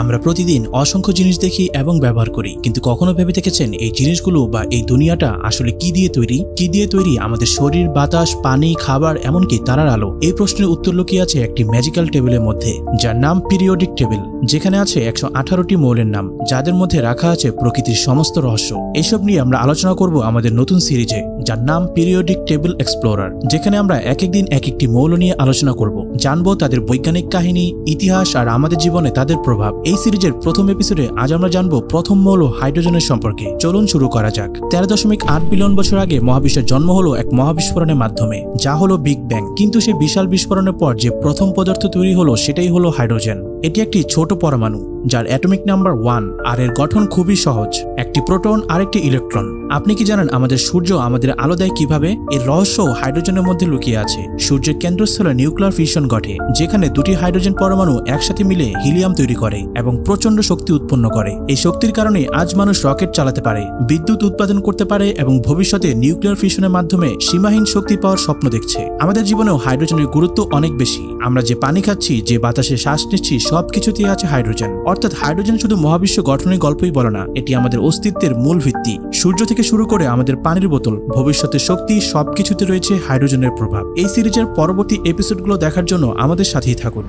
আমরা প্রতিদিন অসংখ্য জিনিস দেখি এবং ব্যবহার করি, কিন্তু কখনো ভেবে দেখেছেন এই জিনিসগুলো বা এই দুনিয়াটা আসলে কি দিয়ে তৈরি? আমাদের শরীর, বাতাস, পানি, খাবার, এমনকি তারার আলো। এই প্রশ্নের উত্তর লুকিয়ে আছে একটি ম্যাজিক্যাল টেবিলের মধ্যে, যার নাম পিরিয়ডিক টেবিল, যেখানে আছে 118টি মৌলের নাম, যাদের মধ্যে রাখা আছে প্রকৃতির সমস্ত রহস্য। এইসব নিয়ে আমরা আলোচনা করব আমাদের নতুন সিরিজে, যার নাম পিরিয়ডিক টেবিল এক্সপ্লোরার, যেখানে আমরা এক একদিন এক একটি মৌল নিয়ে আলোচনা করব, জানবো তাদের বৈজ্ঞানিক কাহিনী, ইতিহাস আর আমাদের জীবনে তাদের প্রভাব। এই সিরিজের প্রথম এপিসোডে আজ আমরা জানবো প্রথম মৌল হাইড্রোজেনের সম্পর্কে। চলুন শুরু করা যাক। 13.8 বিলিয়ন বছর আগে মহাবিশ্বের জন্ম হলো এক মহাবিস্ফোরণের মাধ্যমে, যা হলো বিগ ব্যাং। কিন্তু সেই বিশাল বিস্ফোরণের পর যে প্রথম পদার্থ তৈরি হলো সেটাই হলো হাইড্রোজেন। এটি একটি ছোট পরমাণু যার অ্যাটমিক নাম্বার 1 আর এর গঠন খুবই সহজ, একটি প্রোটন আর একটি ইলেকট্রন। আপনি কি জানেন আমাদের সূর্য আমাদের আলো দেয় কিভাবে? এর রহস্য হাইড্রোজেনের মধ্যে লুকিয়ে আছে। সূর্যের কেন্দ্রস্থলে নিউক্লিয়ার ফিউশন ঘটে, যেখানে দুটি হাইড্রোজেন পরমাণু একসাথে মিলে হিলিয়াম তৈরি করে এবং প্রচন্ড শক্তি উৎপন্ন করে। এই শক্তির কারণে আজ মানুষ রকেট চালাতে পারে, বিদ্যুৎ উৎপাদন করতে পারে এবং ভবিষ্যতে নিউক্লিয়ার ফিউশনের মাধ্যমে সীমাহীন শক্তি পাওয়ার স্বপ্ন দেখছে। আমাদের জীবনেও হাইড্রোজেনের গুরুত্ব অনেক বেশি। আমরা যে পানি খাচ্ছি, যে বাতাসে শ্বাস নিচ্ছি, সবকিছুতেই আছে হাইড্রোজেন। অর্থাৎ হাইড্রোজেন শুধু মহাবিশ্ব গঠনের গল্পই বলে না, এটি আমাদের অস্তিত্বের মূল ভিত্তি। সূর্য থেকে শুরু করে আমাদের পানির বোতল, ভবিষ্যতের শক্তি, সবকিছুতে রয়েছে হাইড্রোজেনের প্রভাব। এই সিরিজের পরবর্তী এপিসোডগুলো দেখার জন্য আমাদের সাথেই থাকুন।